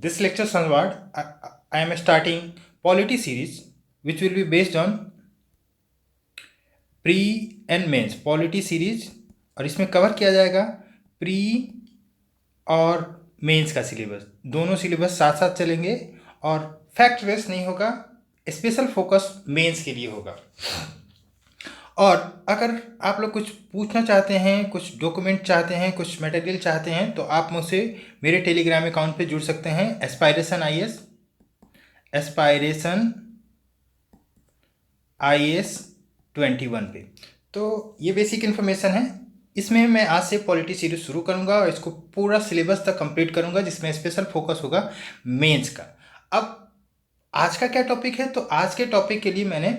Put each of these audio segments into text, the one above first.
This lecture onward, I am starting polity series, which will be based on pre and mains polity series, और इसमें cover किया जाएगा pre और mains का syllabus. दोनों syllabus साथ साथ चलेंगे और फैक्ट बेस्ड नहीं होगा, स्पेशल फोकस मेंस के लिए होगा। और अगर आप लोग कुछ पूछना चाहते हैं, कुछ डॉक्यूमेंट चाहते हैं, कुछ मटेरियल चाहते हैं, तो आप मुझसे मेरे टेलीग्राम अकाउंट पे जुड़ सकते हैं, एस्पायरेशन IAS 21 पे। तो ये बेसिक इन्फॉर्मेशन है। इसमें मैं आज से पॉलिटी सीरीज शुरू करूंगा और इसको पूरा सिलेबस तक कंप्लीट करूंगा, जिसमें स्पेशल फोकस होगा मेंस का। अब आज का क्या टॉपिक है, तो आज के टॉपिक के लिए मैंने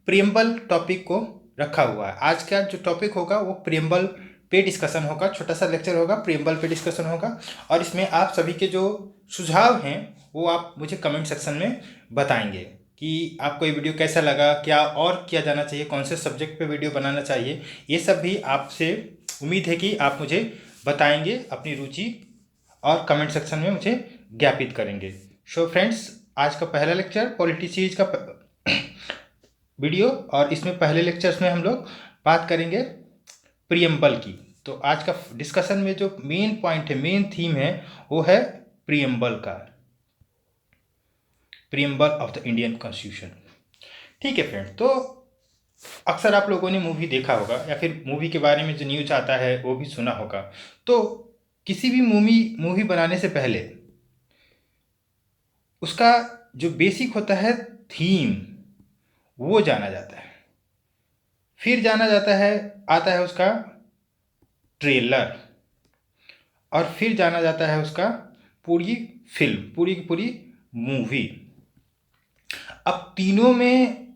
प्रियम्बल टॉपिक को रखा हुआ है। आज का जो टॉपिक होगा वो प्रियम्बल पे डिस्कशन होगा, छोटा सा लेक्चर होगा, प्रियम्बल पे डिस्कशन होगा। और इसमें आप सभी के जो सुझाव हैं वो आप मुझे कमेंट सेक्शन में बताएंगे कि आपको ये वीडियो कैसा लगा, क्या और किया जाना चाहिए, कौन से सब्जेक्ट पे वीडियो बनाना चाहिए। ये सब भी आपसे उम्मीद है कि आप मुझे बताएंगे अपनी रुचि, और कमेंट सेक्शन में मुझे ज्ञापित करेंगे। सो फ्रेंड्स, आज का पहला लेक्चर पॉलिटी सीरीज का वीडियो, और इसमें पहले लेक्चर्स में हम लोग बात करेंगे प्रियम्बल की। तो आज का डिस्कशन में जो मेन पॉइंट है, मेन थीम है, वो है प्रियम्बल का, preamble of the Indian constitution. ठीक है फ्रेंड, तो अक्सर आप लोगों ने मूवी देखा होगा या फिर मूवी के बारे में जो न्यूज आता है वो भी सुना होगा। तो किसी भी मूवी बनाने से पहले उसका जो बेसिक होता है थीम, वो जाना जाता है। फिर जाना जाता है, आता है उसका ट्रेलर, और फिर जाना जाता है उसका पूरी फिल्म, पूरी की पूरी मूवी। अब तीनों में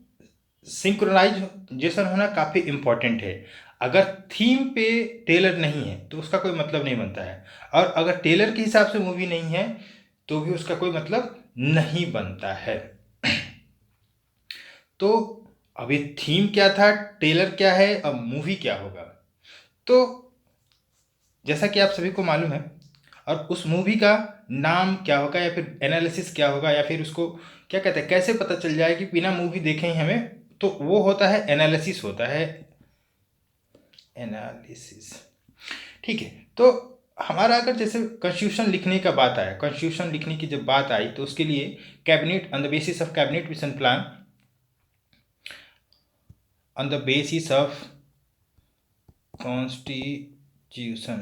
सिंक्रोनाइजेशन होना काफ़ी इम्पोर्टेंट है। अगर थीम पे टेलर नहीं है तो उसका कोई मतलब नहीं बनता है, और अगर टेलर के हिसाब से मूवी नहीं है तो भी उसका कोई मतलब नहीं बनता है। तो अभी थीम क्या था, टेलर क्या है, अब मूवी क्या होगा। तो जैसा कि आप सभी को मालूम है, और उस मूवी का नाम क्या होगा, या फिर एनालिसिस क्या होगा, या फिर उसको क्या कहते हैं, कैसे पता चल जाए कि बिना मूवी देखे ही हमें, तो वो होता है एनालिसिस, होता है एनालिसिस। ठीक है, तो हमारा अगर जैसे कॉन्स्टिट्यूशन लिखने का बात आया, कॉन्स्टिट्यूशन लिखने की जब बात आई, तो उसके लिए cabinet, on the basis of cabinet mission plan, on the basis of constitution,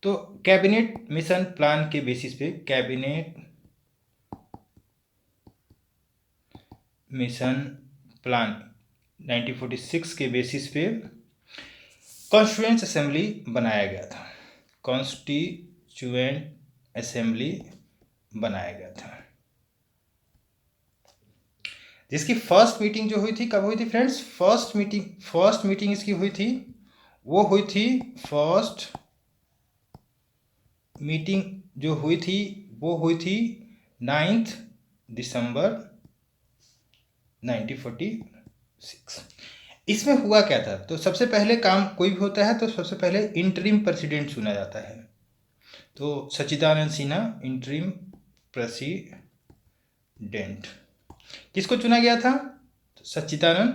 तो कैबिनेट मिशन प्लान के बेसिस पे, कैबिनेट मिशन प्लान 1946 के बेसिस पे कॉन्स्टिट्यूएंट असेंबली बनाया गया था, कॉन्स्टिट्यूएंट असेंबली बनाया गया था, जिसकी फर्स्ट मीटिंग जो हुई थी, कब हुई थी फ्रेंड्स? फर्स्ट मीटिंग इसकी हुई थी, वो हुई थी, फर्स्ट मीटिंग जो हुई थी वो हुई थी 9 दिसंबर 1946। इसमें हुआ क्या था, तो सबसे पहले काम कोई भी होता है तो सबसे पहले इंटरिम प्रेसिडेंट चुना जाता है। तो सच्चिदानंद सिन्हा इंटरिम प्रेसिडेंट, किसको चुना गया था? तो सच्चिदानंद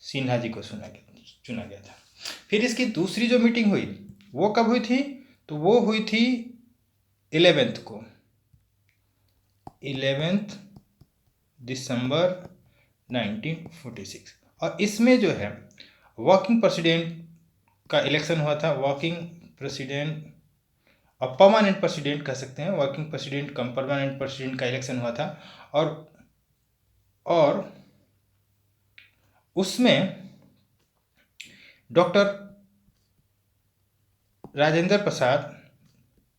सिन्हा जी को चुना गया था। फिर इसकी दूसरी जो मीटिंग हुई वो कब हुई थी? तो वो हुई थी 11 को, 11 दिसंबर 1946। और इसमें जो है वर्किंग प्रेसिडेंट का इलेक्शन हुआ था, वर्किंग प्रेसिडेंट और परमानेंट प्रेसिडेंट कह सकते हैं, वर्किंग प्रेसिडेंट कम परमानेंट प्रेसिडेंट का इलेक्शन हुआ था। और उसमें डॉक्टर राजेंद्र प्रसाद,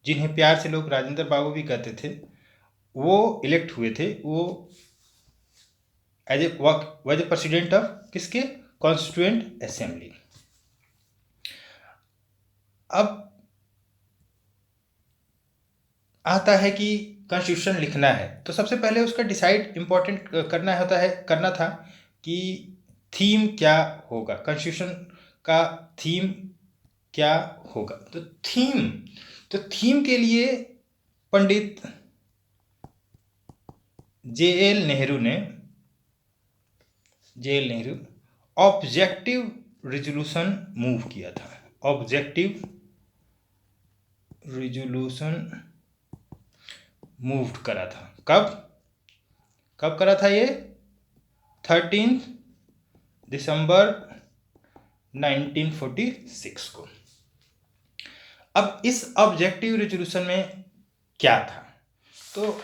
जिन्हें प्यार से लोग राजेंद्र बाबू भी कहते थे, वो इलेक्ट हुए थे, वो एज ए प्रेसिडेंट ऑफ किसके? Constituent assembly. अब आता है कि कॉन्स्टिट्यूशन लिखना है, तो सबसे पहले उसका डिसाइड इम्पोर्टेंट करना था कि थीम क्या होगा, कॉन्स्टिट्यूशन का थीम क्या होगा। तो थीम के लिए पंडित जे.एल. नेहरू ऑब्जेक्टिव रिजोल्यूशन मूव किया था। ऑब्जेक्टिव रिजोल्यूशन मूव करा था। कब करा था ये? 13 दिसंबर 1946 को। अब इस ऑब्जेक्टिव रिजोल्यूशन में क्या था, तो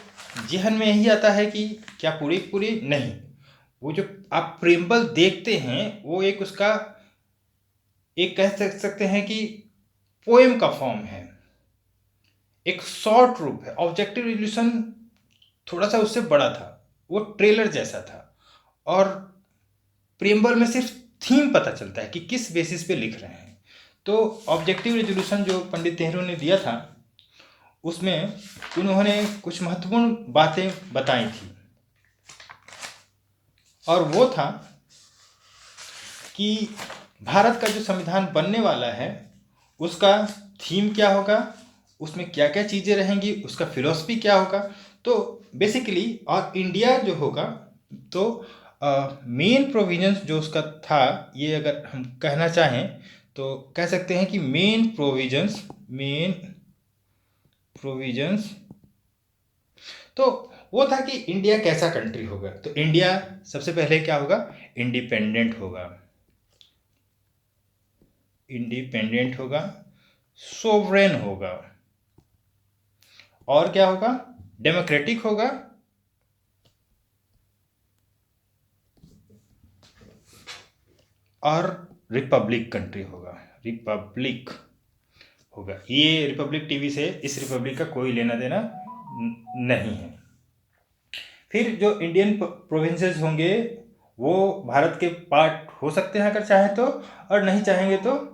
जहन में यही आता है कि क्या पूरी नहीं, वो जो आप प्रेम्बल देखते हैं वो एक उसका एक कह सकते हैं कि पोएम का फॉर्म है, एक शॉर्ट रूप है। ऑब्जेक्टिव रिजोल्यूशन थोड़ा सा उससे बड़ा था, वो ट्रेलर जैसा था, और प्रेम्बल में सिर्फ थीम पता चलता है कि किस बेसिस पे लिख रहे हैं। तो ऑब्जेक्टिव रिजोल्यूशन जो पंडित नेहरू ने दिया था उसमें उन्होंने कुछ महत्वपूर्ण बातें बताई थी, और वो था कि भारत का जो संविधान बनने वाला है उसका थीम क्या होगा, उसमें क्या क्या चीज़ें रहेंगी, उसका फिलॉसफी क्या होगा। तो बेसिकली और इंडिया जो होगा, तो मेन प्रोविजंस जो उसका था, ये अगर हम कहना चाहें तो कह सकते हैं कि मेन प्रोविजंस तो वो था कि इंडिया कैसा कंट्री होगा। तो इंडिया सबसे पहले क्या होगा? इंडिपेंडेंट होगा, सोवरेन होगा, और क्या होगा? डेमोक्रेटिक होगा, और रिपब्लिक कंट्री होगा। ये रिपब्लिक टीवी से इस रिपब्लिक का कोई लेना देना नहीं है। फिर जो इंडियन प्रोविंसेस होंगे वो भारत के पार्ट हो सकते हैं अगर चाहे तो, और नहीं चाहेंगे तो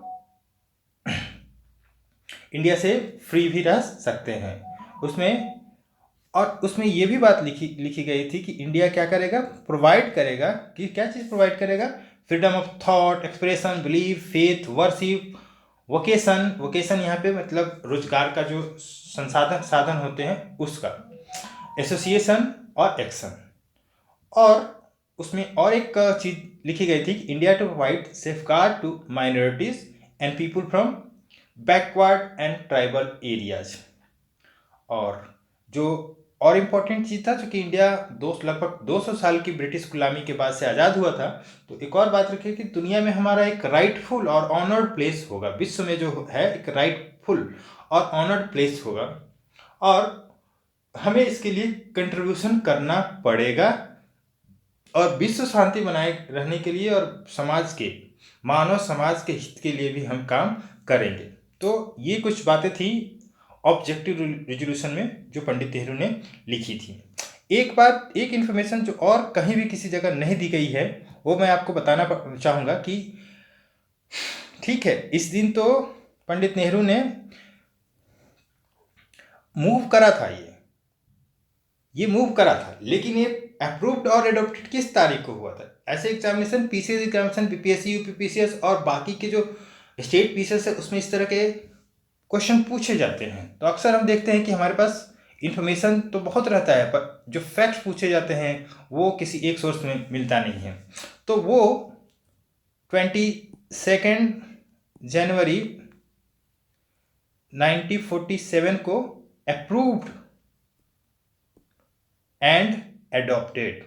इंडिया से फ्री भी रह सकते हैं। उसमें ये भी बात लिखी गई थी कि इंडिया क्या करेगा? प्रोवाइड करेगा कि क्या चीज़ प्रोवाइड करेगा? Freedom of thought, expression, belief, faith, worship, vocation यहाँ पे मतलब रोजगार का जो साधन होते हैं उसका, एसोसिएशन और एक्शन। और उसमें और एक चीज़ लिखी गई थी कि India to provide safeguard to minorities and people from backward and tribal areas. और जो और इम्पोर्टेंट चीज़ था, चूँकि इंडिया लगभग 200 साल की ब्रिटिश गुलामी के बाद से आज़ाद हुआ था, तो एक और बात रखिए कि दुनिया में हमारा एक राइटफुल और ऑनर्ड प्लेस होगा। विश्व में जो है एक राइटफुल और ऑनर्ड प्लेस होगा, और हमें इसके लिए कंट्रीब्यूशन करना पड़ेगा, और विश्व शांति बनाए रहने के लिए और मानव समाज के हित के लिए भी हम काम करेंगे। तो ये कुछ बातें थी ऑब्जेक्टिव रिजोल्यूशन में जो पंडित नेहरू ने लिखी थी। एक इन्फॉर्मेशन जो और कहीं भी किसी जगह नहीं दी गई है वो मैं आपको बताना चाहूँगा कि ठीक है, इस दिन तो पंडित नेहरू ने मूव करा था, ये मूव करा था, लेकिन ये अप्रूव्ड और एडॉप्टेड किस तारीख को हुआ था? ऐसे examination, PCS examination, BPSC, UPPCS और बाकी के जो स्टेट पीसीएस है उसमें इस तरह के क्वेश्चन पूछे जाते हैं। तो अक्सर हम देखते हैं कि हमारे पास इंफॉर्मेशन तो बहुत रहता है, पर जो फैक्ट्स पूछे जाते हैं वो किसी एक सोर्स में मिलता नहीं है। तो वो 22 जनवरी 1947 को अप्रूव्ड एंड एडॉप्टेड।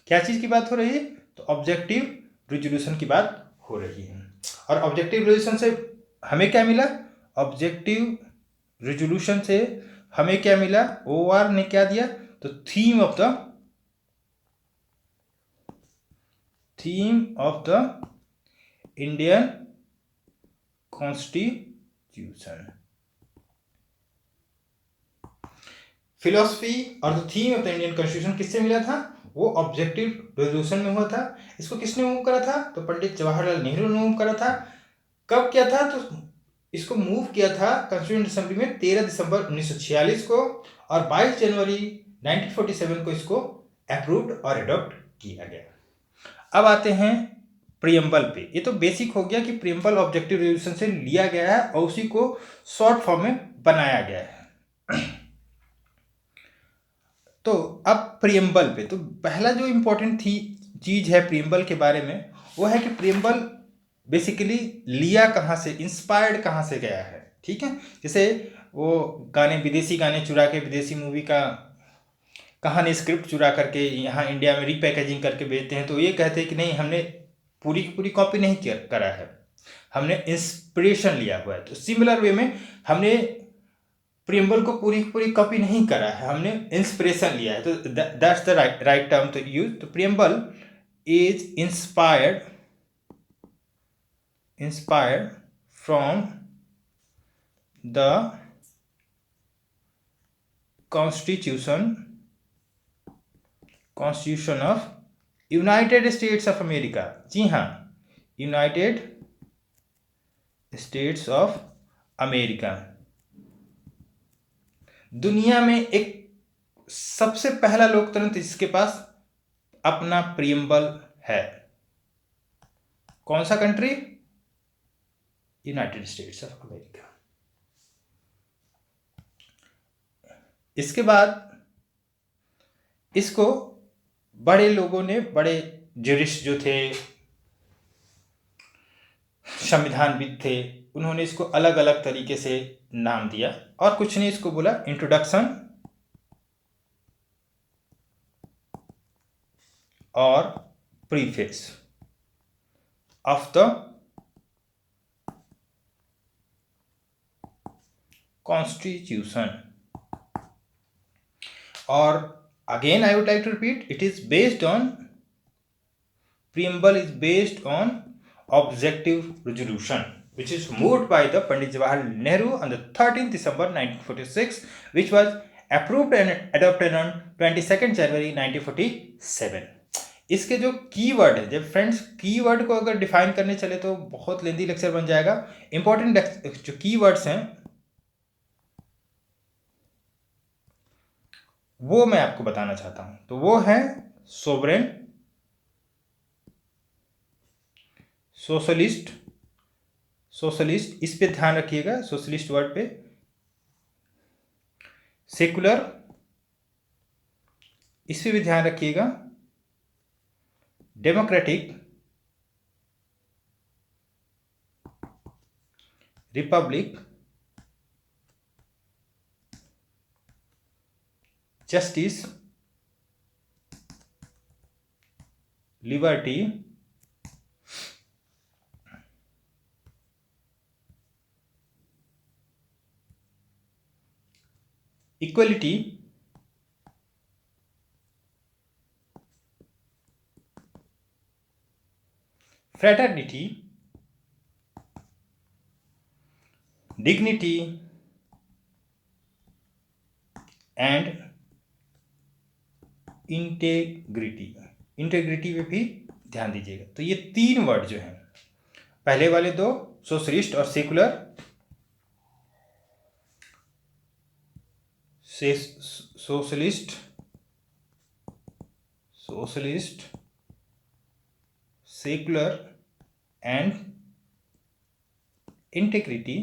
क्या चीज़ की बात हो रही है? तो ऑब्जेक्टिव रिजोल्यूशन की बात हो रही है। और ऑब्जेक्टिव रिजोल्यूशन से हमें क्या मिला? ऑब्जेक्टिव रिजोल्यूशन से हमें क्या मिला? ओआर ने क्या दिया? तो theme of the Indian constitution, philosophy और the theme of the Indian constitution किससे मिला था? वो ऑब्जेक्टिव रिजोल्यूशन में हुआ था। इसको किसने मूव करा था? तो पंडित जवाहरलाल नेहरू ने मूव करा था। कब किया था? तो इसको मूव किया था कॉन्स्टिट्यूएंट असेंबली में 13 दिसंबर 1946 को, और 22 जनवरी 1947 को इसको अप्रूव्ड और एडॉप्ट किया गया। अब आते हैं प्रियम्बल पे। ये तो बेसिक हो गया कि प्रियम्बल ऑब्जेक्टिव रेजोल्यूशन से लिया गया है और उसी को शॉर्ट फॉर्म में बनाया गया है। तो अब प्रियम्बल पे, तो पहला जो इम्पोर्टेंट थी चीज है प्रियम्बल के बारे में, वो है कि प्रियम्बल बेसिकली लिया कहाँ से, इंस्पायर्ड कहाँ से गया है। ठीक है, जैसे वो गाने, विदेशी गाने चुरा के, विदेशी मूवी का कहानी स्क्रिप्ट चुरा करके यहाँ इंडिया में रीपैकेजिंग करके बेचते हैं, तो ये कहते हैं कि नहीं, हमने पूरी की पूरी कॉपी नहीं करा है, हमने इंस्पिरेशन लिया हुआ है। तो सिमिलर वे में हमने प्रियम्बल को पूरी की पूरी कॉपी नहीं करा है, हमने इंस्पिरेशन लिया है। तो that's the right term to use. तो preamble is inspired from the constitution of United States of America. जी हाँ, यूनाइटेड स्टेट्स ऑफ अमेरिका। दुनिया में एक सबसे पहला लोकतंत्र जिसके पास अपना प्रियम्बल है, कौन सा country? United States of America. इसके बाद इसको बड़े लोगों ने, बड़े ज्यूरिस्ट जो थे, संविधानविद थे, उन्होंने इसको अलग अलग तरीके से नाम दिया, और कुछ ने इसको बोला इंट्रोडक्शन और प्रीफेस ऑफ द कॉन्स्टिट्यूशन। और again I would like to repeat, it is based on, preamble is based on objective resolution which is moved by the Pandit Jawaharlal Nehru on the 13th December 1946, which was approved and adopted on 22nd January 1947. इसके जो keyword है, जब friends keyword को अगर define करने चले तो बहुत लेंदी लेक्चर बन जाएगा। इंपॉर्टेंट जो कीवर्ड्स हैं वो मैं आपको बताना चाहता हूं। तो वो है सोवरेन, सोशलिस्ट, इस पे ध्यान रखिएगा, सोशलिस्ट वर्ड पे, सेकुलर, इस पे भी ध्यान रखिएगा, democratic, Republic, justice, liberty, equality, fraternity, dignity and integrity. Integrity पे भी ध्यान दीजिएगा। तो ये तीन वर्ड जो हैं, पहले वाले दो सोशलिस्ट और secular, socialist, secular and integrity,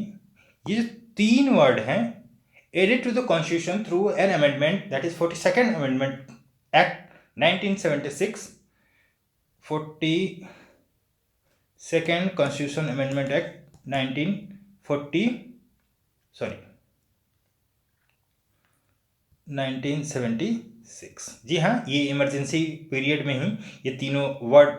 ये जो तीन वर्ड हैं, added to the constitution through an amendment, that is 42nd amendment act 1976, 42nd constitution amendment act 1976। जी हाँ, ये इमरजेंसी पीरियड में ही ये तीनों वर्ड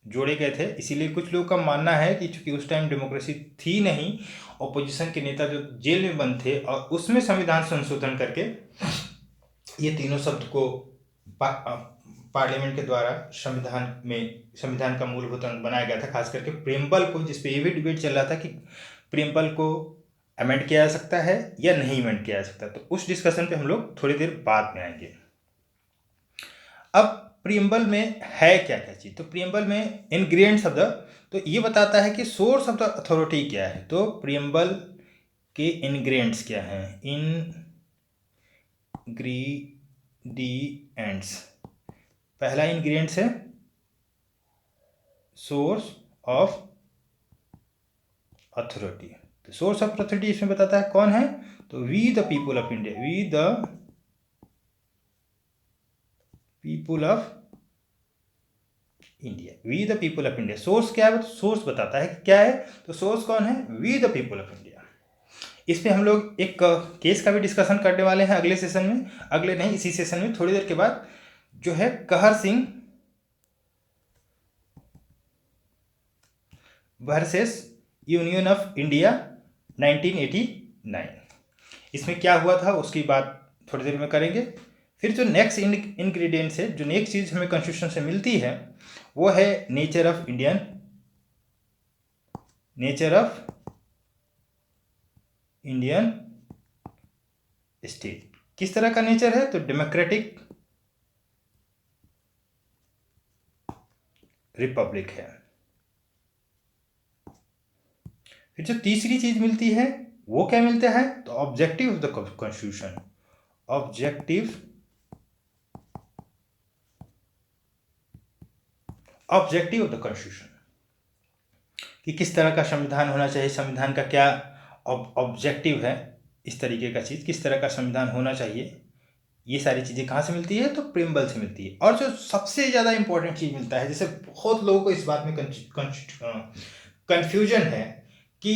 जोड़े गए थे। इसीलिए कुछ लोगों का मानना है कि चूंकि उस टाइम डेमोक्रेसी थी नहीं, ऑपोजिशन के नेता जो जेल में बंद थे, और उसमें संविधान संशोधन करके ये तीनों शब्द को पार्लियामेंट के द्वारा संविधान का मूलभूत अंग बनाया गया था। खास करके प्रियम्बल को, जिसपे ये भी डिबेट चल रहा था कि प्रियम्बल को अमेंड किया जा सकता है या नहीं अमेंड किया जा सकता, तो उस डिस्कशन पे हम लोग थोड़ी देर बाद में आएंगे। अब प्रियम्बल में है क्या क्या चीज, तो प्रियम्बल में इंग्रेडिएंट्स ऑफ द, तो ये बताता है कि सोर्स ऑफ द अथॉरिटी क्या है। तो प्रियम्बल के इंग्रेडिएंट्स क्या हैं? इंग्रेडिएंट्स, पहला इंग्रेडिएंट्स है सोर्स ऑफ अथॉरिटी। तो सोर्स ऑफ अथॉरिटी इसमें बताता है कौन है, तो we the people of India, we the people of India, we the people of India. Source क्या है, तो सोर्स बताता है कि क्या है, तो सोर्स कौन है, we the people of India. इस पे हम लोग एक केस का भी डिस्कशन करने वाले हैं अगले सेशन में, अगले नहीं इसी सेशन में थोड़ी देर के बाद, जो है कहर Singh versus union of India 1989। इसमें क्या हुआ था उसकी बात थोड़ी देर में करेंगे। फिर जो नेक्स्ट इंग्रेडिएंट्स है, जो नेक्स्ट चीज़ हमें कॉन्स्टिट्यूशन से मिलती है, वो है nature of Indian, nature of Indian state. किस तरह का नेचर है, तो डेमोक्रेटिक रिपब्लिक है। फिर जो तीसरी चीज मिलती है वो क्या मिलता है, तो objective of the constitution, objective objective of the constitution, कि किस तरह का संविधान होना चाहिए, संविधान का क्या ऑब्जेक्टिव है, इस तरीके का चीज़, किस तरह का संविधान होना चाहिए। ये सारी चीज़ें कहाँ से मिलती है, तो प्रीम्बल से मिलती है। और जो सबसे ज़्यादा इंपॉर्टेंट चीज़ मिलता है, जैसे बहुत लोगों को इस बात में कन्फ्यूजन है कि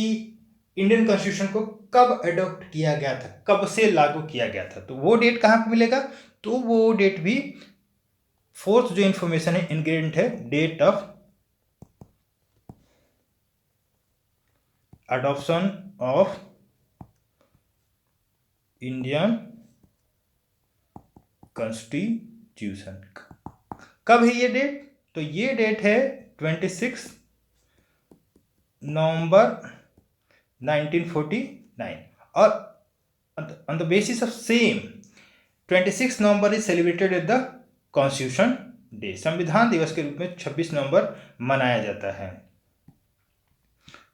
इंडियन कॉन्स्टिट्यूशन को कब अडॉप्ट किया गया था, कब से लागू किया गया था, तो वो डेट कहाँ पे मिलेगा, तो वो डेट भी फोर्थ जो इंफॉर्मेशन है इंग्रेडिएंट है, date of adoption of Indian constitution. कब है ये डेट, तो ये डेट है 26 नवंबर 1949। और on the basis of same 26 November is celebrated at the constitution day. संविधान दिवस के रूप में 26 नवंबर मनाया जाता है,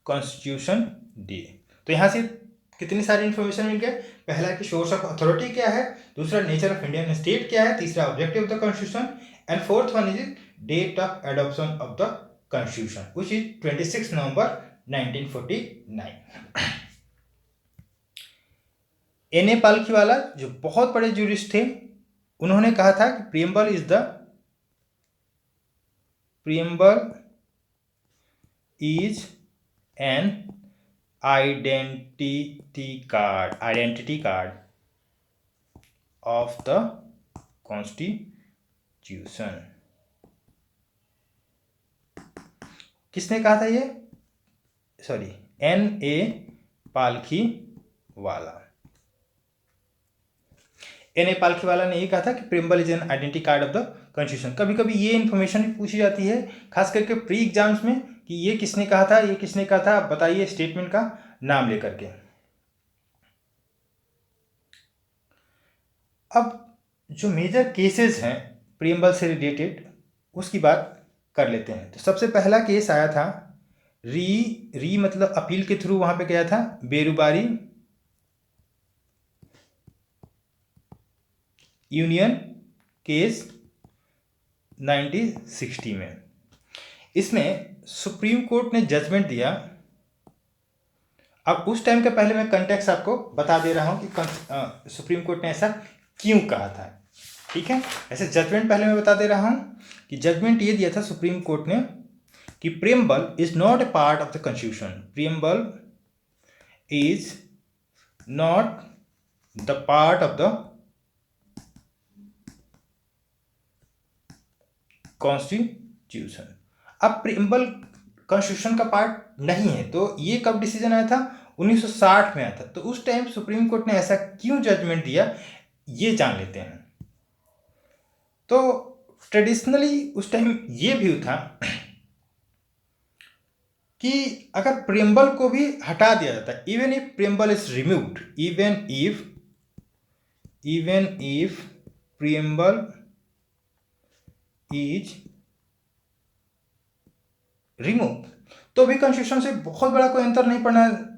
कॉन्स्टिट्यूशन डे। तो यहाँ से कितनी सारी इंफॉर्मेशन मिल गए, पहला कि सोर्स ऑफ अथॉरिटी क्या है, दूसरा नेचर ऑफ इंडियन स्टेट क्या है, तीसरा objective of the constitution, and fourth one is date of adoption of the constitution which is 26 November 1949। N A. Palkhivala जो बहुत बड़े जूरिस्ट थे, उन्होंने कहा था कि preamble is an identity card of the constitution. किसने कहा था ये, sorry, N A. Palkhivala. N A. Palkhivala ने ये कहा था कि preamble is an identity card of the constitution. कभी कभी ये इन्फॉर्मेशन भी पूछी जाती है, खास करके प्री एग्जाम्स में, कि ये किसने कहा था, ये किसने कहा था, बताइए स्टेटमेंट का नाम लेकर के। अब जो मेजर केसेस हैं प्रीएम्बल से रिलेटेड, उसकी बात कर लेते हैं। तो सबसे पहला केस आया था री मतलब अपील के थ्रू वहां पे गया था, बेरुबारी यूनियन केस 1960 में। इसमें सुप्रीम कोर्ट ने जजमेंट दिया। अब उस टाइम के पहले मैं कंटेक्स्ट आपको बता दे रहा हूं कि सुप्रीम कोर्ट ने ऐसा क्यों कहा था, ठीक है। ऐसे जजमेंट पहले मैं बता दे रहा हूं कि जजमेंट ये दिया था सुप्रीम कोर्ट ने कि preamble is not a part of the constitution, preamble is not the part of the constitution. अब प्रीएम्बल कॉन्स्टिट्यूशन का पार्ट नहीं है, तो ये कब डिसीजन आया था, 1960 में आया था। तो उस टाइम सुप्रीम कोर्ट ने ऐसा क्यों जजमेंट दिया, ये जान लेते हैं। तो ट्रेडिशनली उस टाइम ये व्यू था कि अगर प्रीएम्बल को भी हटा दिया जाता है, even if preamble is removed, even if preamble is remove, तो भी कॉन्स्टिट्यूशन से बहुत बड़ा कोई अंतर नहीं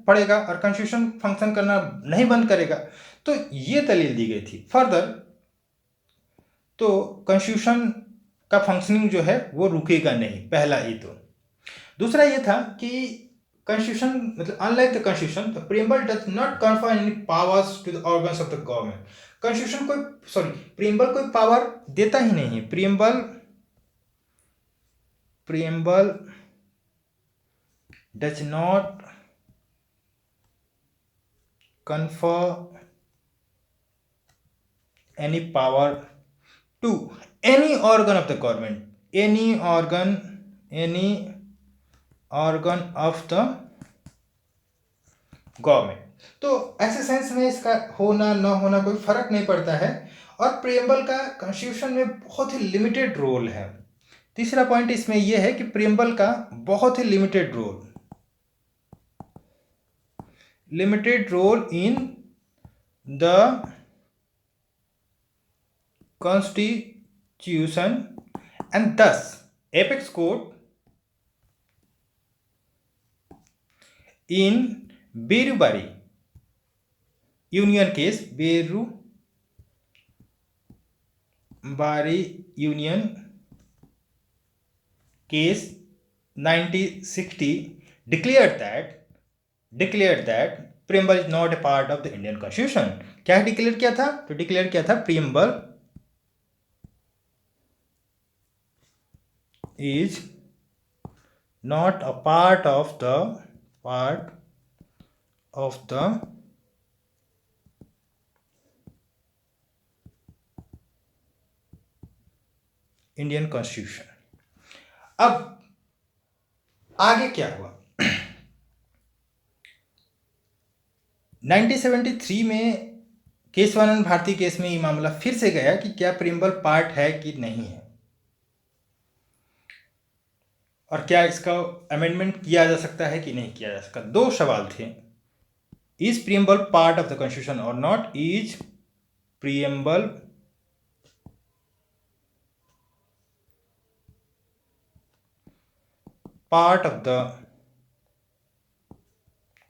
पड़ेगा और कॉन्स्टिट्यूशन फंक्शन करना नहीं बंद करेगा। तो ये दलील दी गई थी। फर्दर तो कॉन्स्टिट्यूशन का फंक्शनिंग जो है वो रुकेगा नहीं, पहला ही तो, दूसरा ये था कि कॉन्स्टिट्यूशन मतलब unlike the constitution the preamble does not confer any powers to the organs of the government. Constitution preamble कोई पावर देता ही नहीं है। Preamble does not confer any power to any organ of the government, any organ of the government. तो ऐसे sense में इसका होना न होना कोई फर्क नहीं पड़ता है, और प्रियम्बल का कॉन्स्टिट्यूशन में बहुत ही लिमिटेड रोल है। तीसरा पॉइंट इसमें यह है कि प्रियम्बल का बहुत ही limited role in the Constitution, and thus apex court in Berubari Union case, Berubari Union case 1960 declared that preamble is not a part of the Indian Constitution। क्या डिक्लेयर किया था? तो डिक्लेयर किया था preamble is not a part of the Indian constitution. अब आगे क्या हुआ? 1973 में केशवानंद भारती केस में ये मामला फिर से गया कि क्या प्रियम्बल पार्ट है कि नहीं है, और क्या इसका अमेंडमेंट किया जा सकता है कि नहीं किया जा सकता। दो सवाल थे, is preamble part of the constitution और not, is preamble part of the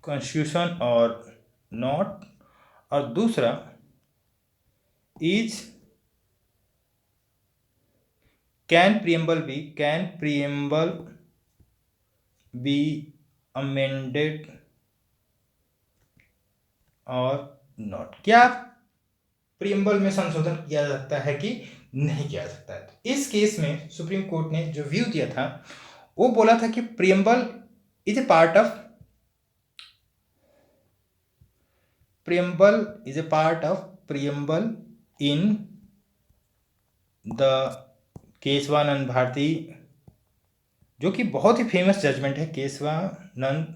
constitution और नॉट, और दूसरा is can preamble be amended और नॉट, क्या प्रियम्बल में संशोधन किया जा सकता है कि नहीं किया जा सकता है। तो इस केस में सुप्रीम कोर्ट ने जो व्यू दिया था वो बोला था कि preamble is a part of preamble in the Kesavananda Bharati, जो कि बहुत ही फेमस जजमेंट है, केशवानंद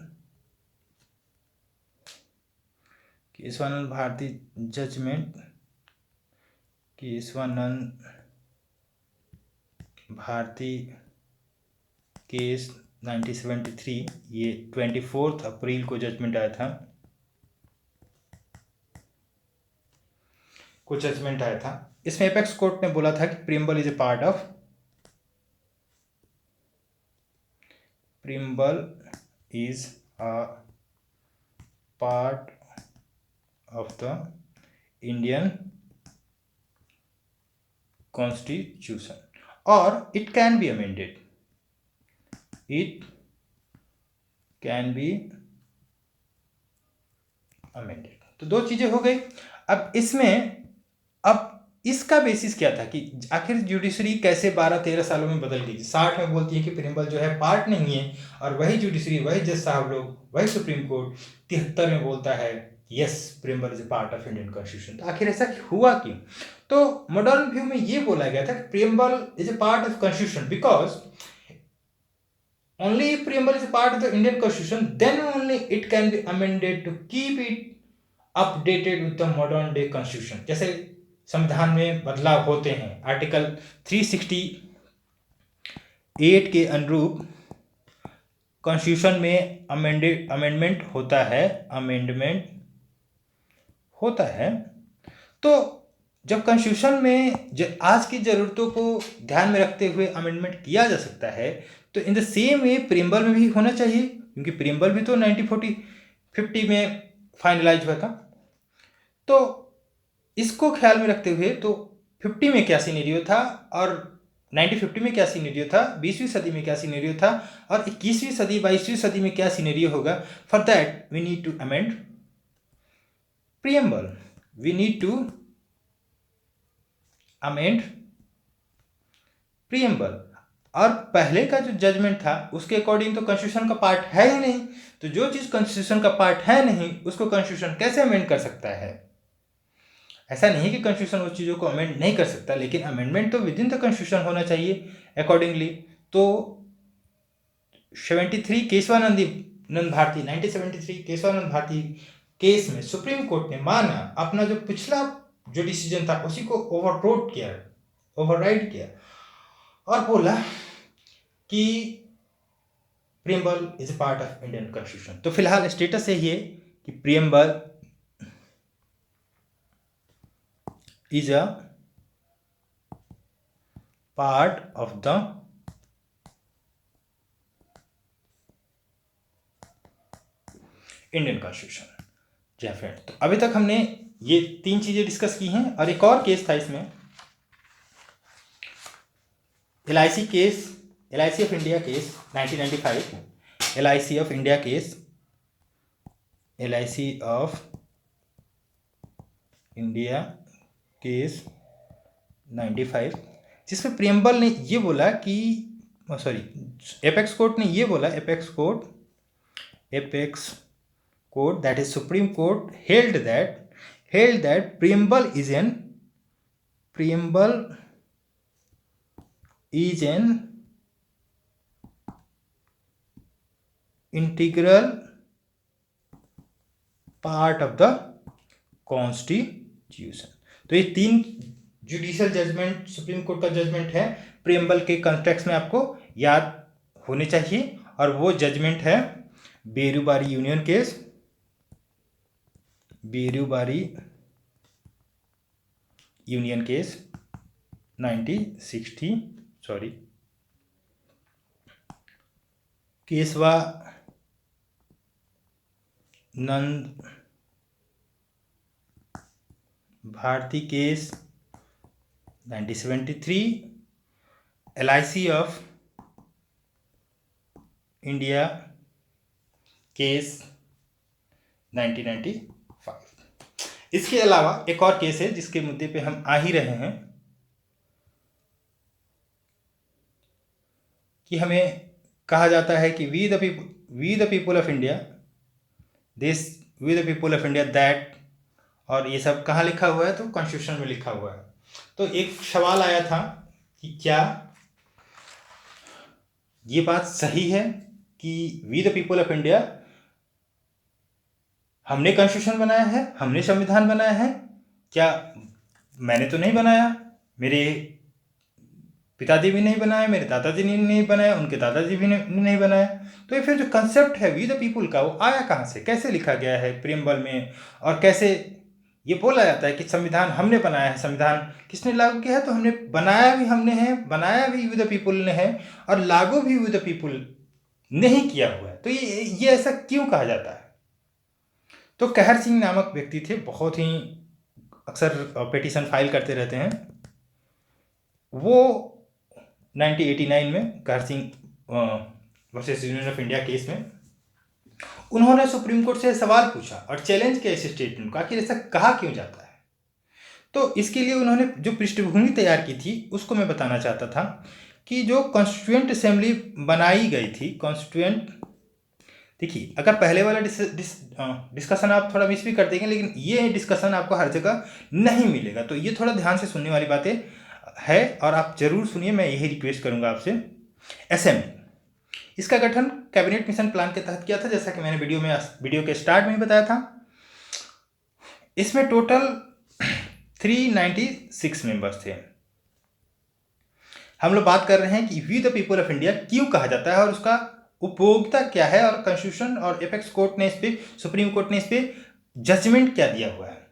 भारती जजमेंट, केशवानंद भारती केस 1973, ये 24 अप्रैल को जजमेंट आया था। इसमें एपेक्स कोर्ट ने बोला था कि preamble is a part of the Indian constitution और इट कैन बी अमेंडेड। तो दो चीजें हो गई। अब इसका बेसिस क्या था कि आखिर जुडिशरी कैसे 12-13 सालों में बदल गई। 60 में बोलती है कि प्रियम्बल जो है पार्ट नहीं है, और वही जुडिशरी, वही जज साहब लोग, वही सुप्रीम कोर्ट 73 में बोलता है yes preamble is a part of Indian constitution. तो आखिर ऐसा हुआ क्यों? तो मॉडर्न व्यू में ये बोला गया था कि preamble is a part of constitution because only if preamble is a part of the Indian Constitution, then only it can be amended to keep it updated with the modern day Constitution। जैसे संविधान में बदलाव होते हैं, article 368 के अनुरूप constitution में amendment होता है। तो जब कॉन्स्टिट्यूशन में आज की ज़रूरतों को ध्यान में रखते हुए अमेंडमेंट किया जा सकता है, तो in the same way preamble में भी होना चाहिए, क्योंकि प्रियम्बल भी तो 1950 में फाइनलाइज हुआ था। तो इसको ख्याल में रखते हुए तो 50 में क्या सिनेरियो था और 1950 में क्या सीनेरियो था, 20वीं सदी में क्या सीनेरियो था, और 21वीं सदी 22वीं सदी में क्या सीनेरियो होगा. For that we need to amend preamble. We need to amend preamble. और पहले का जो जजमेंट था उसके अकॉर्डिंग तो कॉन्स्टिट्यूशन का पार्ट है ही नहीं. तो जो चीज कॉन्स्टिट्यूशन का पार्ट है नहीं उसको कॉन्स्टिट्यूशन कैसे अमेंड कर सकता है. ऐसा नहीं कि कॉन्स्टिट्यूशन उस चीज़ों को अमेंड नहीं कर सकता, लेकिन अमेंडमेंट तो विद इन द कॉन्स्टिट्यूशन होना चाहिए अकॉर्डिंगली. तो 73 केशवानंद भारती 1973 केशवानंद भारती केस में सुप्रीम कोर्ट ने माना, अपना जो पिछला जो डिसीजन था उसी को ओवरराइड किया और बोला कि preamble is a part of Indian constitution. तो फिलहाल स्टेटस यही है कि preamble is a part of the Indian constitution. जी फ्रेंड, तो अभी तक हमने ये 3 चीजें डिस्कस की हैं और एक और केस था इसमें, LIC case, LIC of India case 1995, LIC of India case, LIC of India case 95, जिसमें प्रीएम्बल ने ये बोला कि एपेक्स कोर्ट ने ये बोला, apex court that is supreme court held that preamble is an integral part of the constitution. तो ये 3 जुडिशियल जजमेंट सुप्रीम कोर्ट का जजमेंट है, प्रीएम्बल के कॉन्टेक्स्ट में आपको याद होने चाहिए. और वो जजमेंट है Berubari union case, Berubari union case 1960, Kesavananda Bharati case 1973, LIC of India case 1995. इसके अलावा एक और केस है जिसके मुद्दे पे हम आ ही रहे हैं कि हमें कहा जाता है कि we the people of India, this we the people of India that, और ये सब कहाँ लिखा हुआ है, तो कॉन्स्टिट्यूशन में लिखा हुआ है. तो एक सवाल आया था कि क्या ये बात सही है कि we the people of India, हमने कॉन्स्टिट्यूशन बनाया है, हमने संविधान बनाया है, क्या मैंने तो नहीं बनाया, मेरे पिताजी भी नहीं बनाया, मेरे दादाजी ने नहीं बनाया, उनके दादाजी भी नहीं बनाया. तो ये फिर जो कंसेप्ट है वी द पीपल का, वो आया कहाँ से, कैसे लिखा गया है प्रीएम्बल में, और कैसे ये बोला जाता है कि संविधान हमने बनाया है. संविधान किसने लागू किया है, तो हमने बनाया भी हमने है, बनाया भी विद द पीपल ने है, और लागू भी विद द पीपल ने ही किया हुआ है. तो ये ऐसा क्यों कहा जाता है. तो कहर सिंह नामक व्यक्ति थे, बहुत ही अक्सर पिटीशन फाइल करते रहते हैं. वो 1989 में कहर Singh versus union of India case में उन्होंने सुप्रीम कोर्ट से सवाल पूछा और चैलेंज किया इस स्टेटमेंट का कि ऐसा कहा क्यों जाता है. तो इसके लिए उन्होंने जो पृष्ठभूमि तैयार की थी उसको मैं बताना चाहता था कि जो कॉन्स्टिट्यूएंट असेंबली बनाई गई थी, कॉन्स्टिट्यूएंट, देखिए अगर पहले वाला डिस्कशन आप थोड़ा मिस भी कर देंगे, लेकिन ये डिस्कशन आपको हर जगह नहीं मिलेगा, तो ये थोड़ा ध्यान से सुनने वाली बातें है और आप जरूर सुनिए, मैं यही रिक्वेस्ट करूंगा आपसे. असेंबली, इसका गठन कैबिनेट मिशन प्लान के तहत किया था, जैसा कि मैंने वीडियो के स्टार्ट में ही बताया था. इसमें टोटल 396 मेंबर्स थे. हम लोग बात कर रहे हैं कि we the people of India क्यों कहा जाता है और उसका उपयोगिता क्या है, और कॉन्स्टिट्यूशन और एपेक्स कोर्ट ने इस पे, सुप्रीम कोर्ट ने इस पे जजमेंट क्या दिया हुआ है.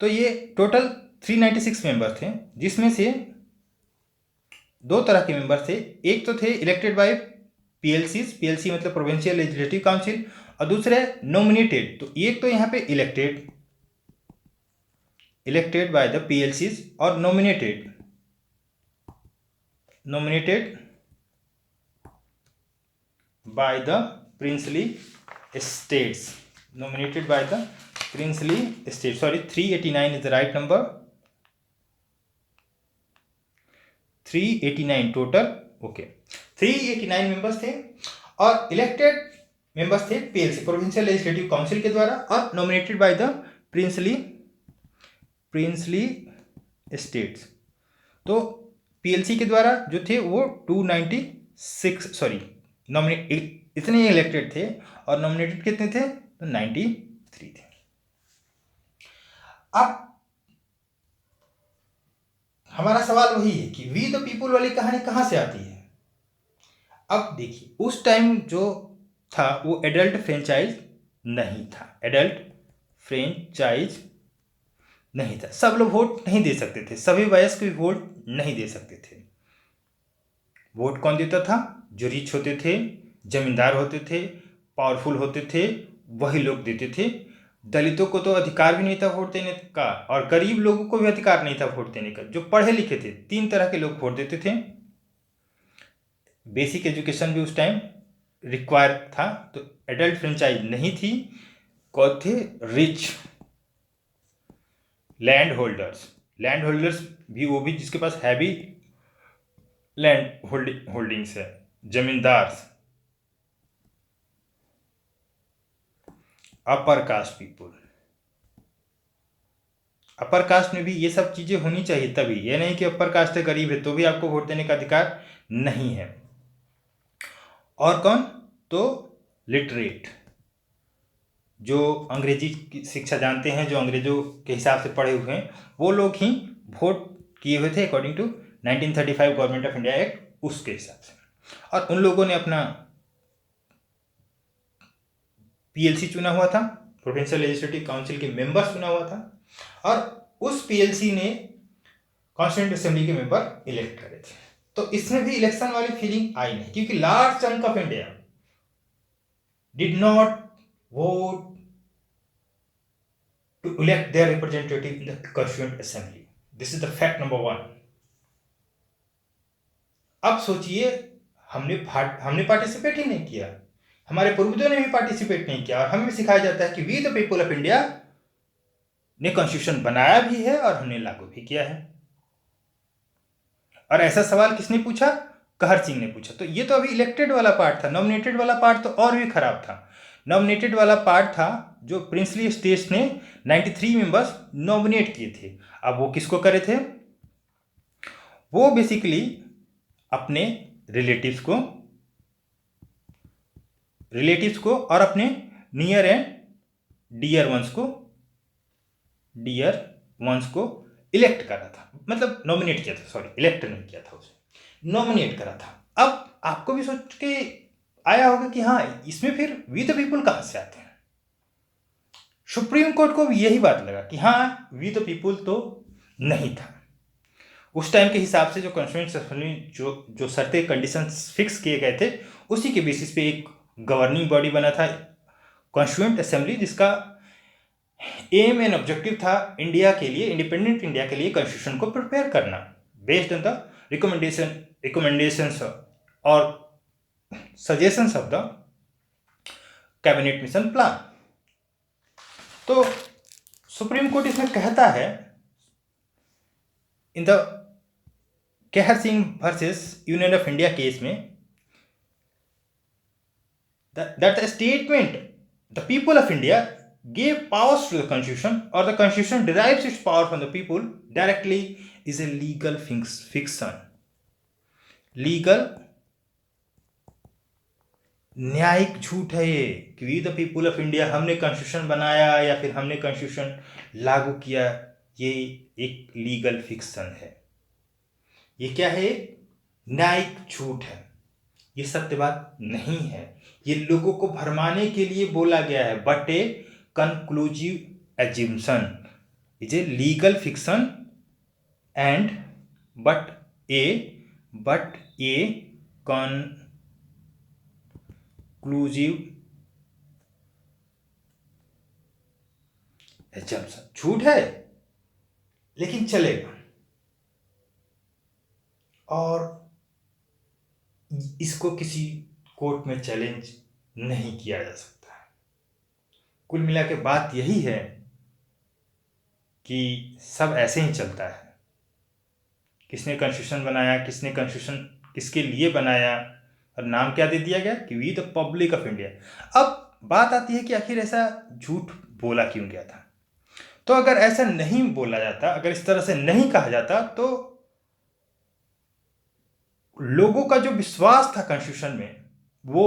तो ये टोटल 396 मेंबर थे, जिसमें से 2 तरह के मेंबर थे. एक तो थे इलेक्टेड बाय पीएलसी मतलब प्रोविंशियल लेजिस्लेटिव काउंसिल, और दूसरे नॉमिनेटेड. तो एक तो यहाँ पे इलेक्टेड बाय द पीएलसीज और nominated nominated by the princely states. Nominated by the princely states. Sorry, 389 is the right number. 389 total. Okay, 389 members थे और इलेक्टेड मेंबर्स थे पीएलसी, प्रोविंशियल लेजिस्लेटिव काउंसिल के द्वारा, और nominated by the princely states. तो PLC के द्वारा जो थे वो 296, सॉरी, नॉमिनेट इतने इलेक्टेड थे और नॉमिनेटेड कितने थे? तो 93 थे. अब हमारा सवाल वही है कि वी द पीपुल वाली कहानी कहां से आती है. अब देखिए, उस टाइम जो था वो एडल्ट फ्रेंचाइज नहीं था. एडल्ट फ्रेंचाइज नहीं था. सब लोग वोट नहीं दे सकते थे. सभी वयस्क भी वोट नहीं दे सकते थे. वोट कौन देता था? जो रिच होते थे, जमींदार होते थे, पावरफुल होते थे, वही लोग देते थे. दलितों को तो अधिकार भी नहीं था वोट देने का, और गरीब लोगों को भी अधिकार नहीं था वोट देने का. जो पढ़े लिखे थे, 3 तरह के लोग वोट देते थे. बेसिक एजुकेशन भी उस टाइम रिक्वायर था. तो एडल्ट फ्रेंचाइज नहीं थी. कौन थे? रिच लैंड होल्डर्स भी, वो भी जिसके पास हैवी लैंड होल्डिंग्स है, जमींदार. Upper caste people. Upper caste में भी ये सब चीजें होनी चाहिए तभी. ये नहीं कि अपर कास्ट है, गरीब है, तो भी आपको वोट देने का अधिकार नहीं है. और कौन? तो लिटरेट, जो अंग्रेजी की शिक्षा जानते हैं, जो अंग्रेजों के हिसाब से पढ़े हुए हैं, वो लोग ही वोट किए हुए थे according to 1935 government of India act, उसके हिसाब से. और उन लोगों ने अपना पीएलसी चुना हुआ था, प्रोविंशियल लेजिस्लेटिव काउंसिल के मेंबर चुना हुआ था, और उस पीएलसी ने कॉन्स्टिट्यूएंट असेंबली के मेंबर इलेक्ट करे थे. तो इसमें भी इलेक्शन वाली फीलिंग आई नहीं, क्योंकि large chunk of India did not vote to elect their representative in the constituent assembly. This is the fact number 1. अब सोचिए, हमने पार्टिसिपेट ही नहीं किया, हमारे पूर्वजों ने भी पार्टिसिपेट नहीं किया, और हमें सिखाया जाता है कि we the people of India ने कॉन्स्टिट्यूशन बनाया भी है और हमने लागू भी किया है. और ऐसा सवाल किसने पूछा? कहर सिंह ने पूछा. तो ये तो अभी इलेक्टेड वाला पार्ट था. नॉमिनेटेड वाला पार्ट तो और भी खराब था. नॉमिनेटेड वाला पार्ट था जो प्रिंसली स्टेट्स ने 93 मेंबर्स नॉमिनेट किए थे. अब वो किसको करे थे? वो बेसिकली अपने रिलेटिव्स को और अपने नियर एंड डियर वंस को इलेक्ट करा था. मतलब नॉमिनेट किया था, सॉरी, इलेक्ट नहीं किया था, उसे नॉमिनेट करा था. अब आपको भी सोच के आया होगा कि हाँ, इसमें फिर वी द पीपल कहां से आते हैं. सुप्रीम कोर्ट को भी यही बात लगा कि हाँ, वी द पीपल तो नहीं था. उस टाइम के हिसाब से जो कॉन्स्टिट्यूएंट असेंबली जो शर्तें कंडीशंस फिक्स किए गए थे, उसी के बेसिस पे एक गवर्निंग बॉडी बना था कॉन्स्टिट्यूएंट असेंबली, जिसका एम एंड ऑब्जेक्टिव था इंडिया के लिए, इंडिपेंडेंट इंडिया के लिए कॉन्स्टिट्यूशन को प्रिपेयर करना बेस्ड ऑन द रिकमेंडेशंस और suggestions of the cabinet mission plan. तो सुप्रीम कोर्ट इसमें कहता है इन द कहर Singh versus union of India case में that the statement the people of India gave powers to the constitution or the constitution derives its power from the people directly is a legal fiction. Legal न्यायिक झूठ है ये कि we the people of India हमने constitution बनाया या फिर हमने कॉन्स्टिट्यूशन लागू किया. ये एक लीगल फिक्शन है. ये क्या है? न्यायिक झूठ है. ये सत्य बात नहीं है. ये लोगों को भरमाने के लिए बोला गया है. But a conclusive assumption is a legal fiction and but a conclusive assumption. झूठ है लेकिन चलेगा. और इसको किसी कोर्ट में चैलेंज नहीं किया जा सकता। कुल मिला के बात यही है कि सब ऐसे ही चलता है। किसने कॉन्स्टिट्यूशन बनाया, किसने कॉन्स्टिट्यूशन किसके लिए बनाया, और नाम क्या दे दिया गया कि we the public of India. अब बात आती है कि आखिर ऐसा झूठ बोला क्यों गया था। तो अगर ऐसा नहीं बोला जाता, अगर इस तरह से नहीं कहा जाता, तो लोगों का जो विश्वास था कॉन्स्टिट्यूशन में वो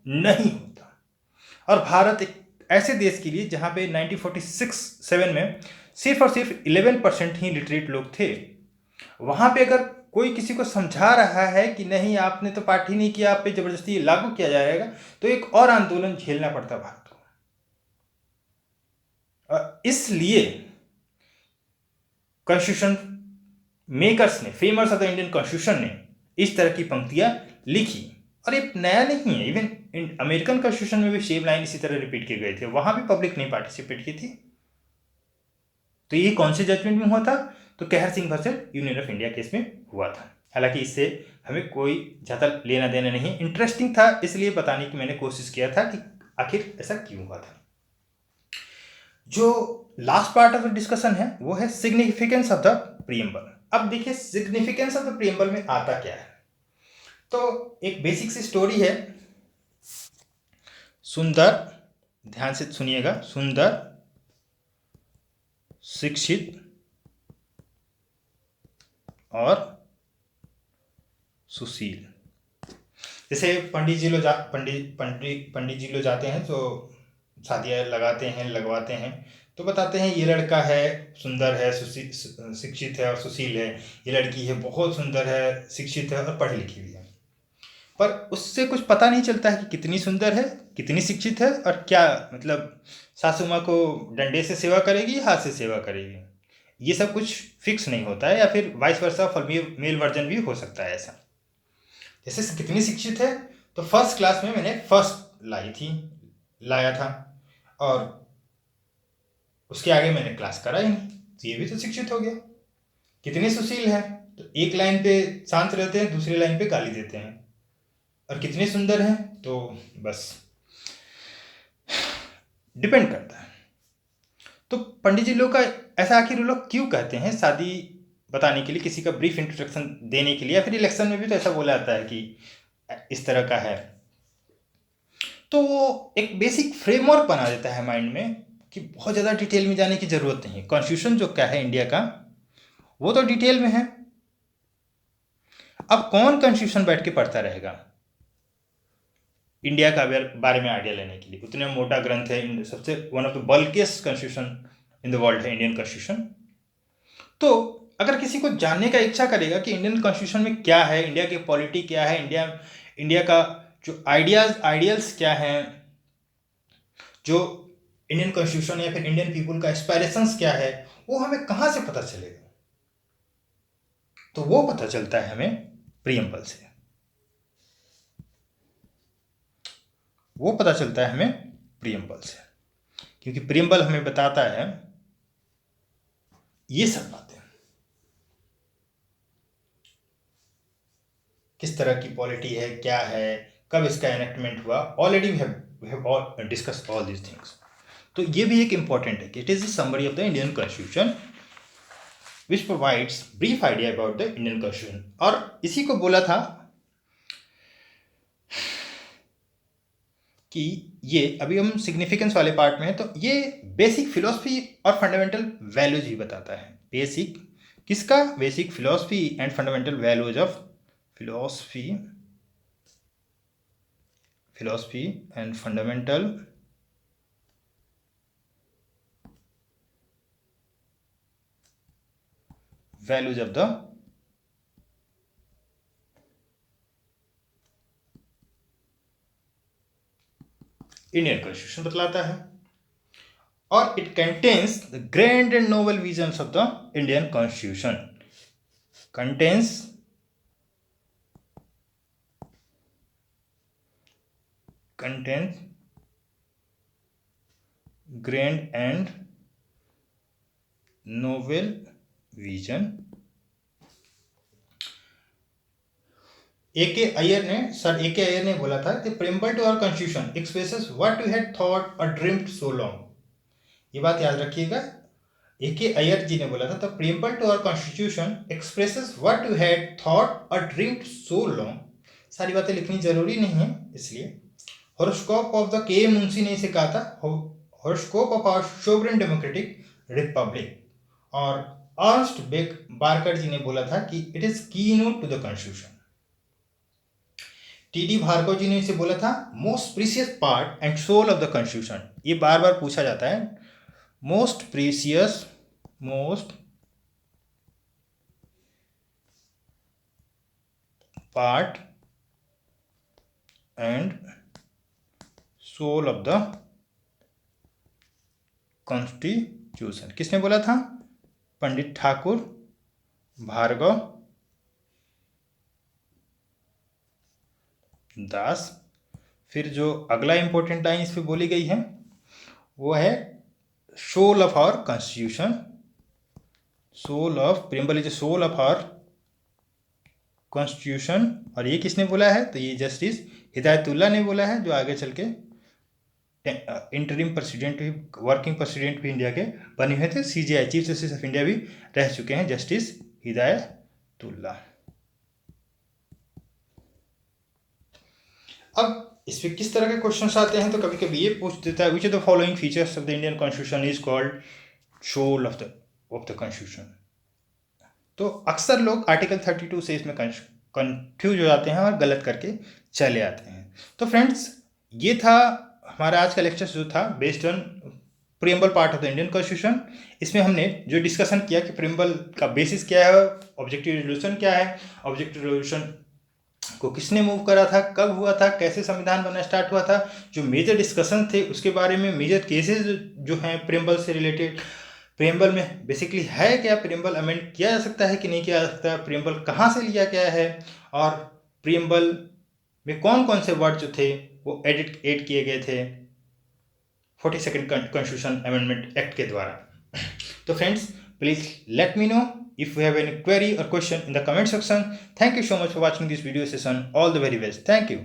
नहीं होता। और भारत एक ऐसे देश के लिए जहां पे 1946-7 में सिर्फ और सिर्फ 11% ही लिटरेट लोग थे, वहां पे अगर कोई किसी को समझा रहा है कि नहीं आपने तो पाठ ही नहीं किया, आप पे जबरदस्ती लागू किया जाएगा, तो एक और आंदोलन झेलना पड़ता भारत को। और इसलिए कॉन्स्टिट्यूशन मेकर्स ने, famers of the Indian constitution ने इस तरह की पंक्तियां लिखी। और ये नया नहीं है, इवन अमेरिकन कॉन्स्टिट्यूशन में भी सेम लाइन इसी तरह रिपीट किए गए थे, वहां भी पब्लिक ने पार्टिसिपेट की थी। तो ये कौन से जजमेंट में हुआ था? तो कहर Singh versus union of India case में हुआ था। हालांकि इससे हमें कोई ज़्यादा लेना देना नहीं, इंटरेस्टिंग था इसलिए बताने की मैंने कोशिश किया था कि आखिर ऐसा क्यों हुआ था। जो last part of the discussion है वो है सिग्निफिकेंस ऑफ द प्रीएम्बल। अब देखिए सिग्निफिकेंस ऑफ द प्रीएम्बल में आता क्या है। तो एक बेसिक सी स्टोरी है। सुंदर, ध्यान से सुनिएगा, सुंदर, शिक्षित और सुशील। जैसे पंडित जी लोग जाते हैं तो शादियाँ लगाते हैं, लगवाते हैं, तो बताते हैं ये लड़का है, सुंदर है, शिक्षित है और सुशील है, ये लड़की है, बहुत सुंदर है, शिक्षित है और पढ़ी लिखी भी है। पर उससे कुछ पता नहीं चलता है कि कितनी सुंदर है, कितनी शिक्षित है, और क्या मतलब सासू माँ को डंडे से सेवा करेगी, हाथ से सेवा करेगी, ये सब कुछ फिक्स नहीं होता है। या फिर vice versa for male version भी हो सकता है ऐसा। जैसे कितनी शिक्षित है, तो फर्स्ट क्लास में मैंने फर्स्ट लाया था, और उसके आगे मैंने क्लास करा ही नहीं, तो ये भी तो शिक्षित हो गया। कितनी सुशील है, तो एक लाइन पे शांत रहते हैं, दूसरी लाइन पे गाली देते हैं। और कितने सुंदर हैं, तो बस डिपेंड करता है। तो पंडित जी लोग का ऐसा आखिर वो लोग क्यों कहते हैं? शादी बताने के लिए, किसी का ब्रीफ इंट्रोडक्शन देने के लिए, या फिर इलेक्शन में भी तो ऐसा बोला जाता है कि इस तरह का है। तो वो एक बेसिक फ्रेमवर्क बना देता है माइंड में कि बहुत ज़्यादा डिटेल में जाने की ज़रूरत नहीं है। कॉन्स्टिट्यूशन जो क्या है इंडिया का, वो तो डिटेल में है। अब कौन कॉन्स्टिट्यूशन बैठ के पढ़ता रहेगा इंडिया का बारे में आइडिया लेने के लिए? उतने मोटा ग्रंथ है, सबसे one of the bulkiest constitution in the world है इंडियन कॉन्स्टिट्यूशन। तो अगर किसी को जानने का इच्छा करेगा कि इंडियन कॉन्स्टिट्यूशन में क्या है, इंडिया की पॉलिटी क्या है, इंडिया का जो आइडियल्स क्या हैं, जो इंडियन कॉन्स्टिट्यूशन या फिर इंडियन पीपुल का एस्पायरेशंस क्या है, वो हमें कहाँ से पता चलेगा? तो वो पता चलता है हमें प्रीएम्बल से। वो पता चलता है हमें प्रीएम्बल से, क्योंकि प्रीएम्बल हमें बताता है ये सब बातें, किस तरह की पॉलिटी है, क्या है, कब इसका एनेक्टमेंट हुआ। Already we have discuss all these things. तो ये भी एक इंपॉर्टेंट है कि it is the summary of the Indian constitution which provides brief idea about the Indian constitution. और इसी को बोला था कि ये अभी हम सिग्निफिकेंस वाले पार्ट में है, तो ये बेसिक फिलॉसफी और फंडामेंटल वैल्यूज ही बताता है। बेसिक किसका? Basic philosophy and fundamental values of philosophy and fundamental values of the Indian constitution बतलाता है। और it contains the grand and noble visions of the Indian constitution. Contains grand and novel vision A K Ayyar ने बोला था कि preamble to our constitution expresses what we had thought और dreamed so long. ये बात याद रखिएगा, ए के अय्यर जी ने बोला था, the preamble to our constitution expresses what we had thought और ड्रीम्ड सो लॉन्ग। सारी बातें लिखनी जरूरी नहीं है, इसलिए हॉरोस्कोप ऑफ द के मुंशी ने इसे कहा था, horoscope of our sovereign democratic republic. और अर्नस्ट बेक बार्कर जी ने बोला था कि it is keynote to the constitution. T D. Bhargava ji ने इसे बोला था most precious part and soul of the constitution. ये बार बार पूछा जाता है, most precious, most part and soul of the constitution. किसने बोला था? पंडित ठाकुर भार्गव दास। फिर जो अगला इंपॉर्टेंट लाइन इस पे बोली गई है वो है soul of our constitution, soul of preamble is soul of our constitution. और ये किसने बोला है? तो ये जस्टिस हिदायतुल्लाह ने बोला है, जो आगे चल के इंटरिम प्रेसिडेंट भी, वर्किंग प्रेसिडेंट भी इंडिया के बने हुए थे, CJI chief justice of India भी रह चुके हैं जस्टिस हिदायतुल्लाह। अब इस पर किस तरह के क्वेश्चन आते हैं? तो कभी कभी ये पूछ देता है, which of the following features of the Indian constitution is called soul of the constitution. तो अक्सर लोग आर्टिकल 32 से इसमें कंफ्यूज हो जाते हैं और गलत करके चले आते हैं। तो फ्रेंड्स, ये था हमारा आज का लेक्चर जो था based on preamble part of the Indian constitution. इसमें हमने जो डिस्कशन किया कि प्रियम्बल का बेसिस क्या है, ऑब्जेक्टिव रेजोल्यूशन क्या है, ऑब्जेक्टिव रेजोल्यूशन को किसने मूव करा था, कब हुआ था, कैसे संविधान बनना स्टार्ट हुआ था, जो मेजर डिस्कशन थे उसके बारे में, मेजर केसेस जो हैं प्रियम्बल से रिलेटेड, प्रियम्बल में बेसिकली है क्या, प्रियम्बल अमेंड किया जा सकता है कि नहीं किया जा सकता, प्रियम्बल कहाँ से लिया गया है, और प्रियम्बल में कौन कौन से वर्ड जो थे वो ऐड किए गए थे 42nd कॉन्स्टिट्यूशन अमेंडमेंट एक्ट के द्वारा। तो friends, please let me know if you have any query or question in the comment section. Thank you so much for watching this video session. All the very best. Thank you.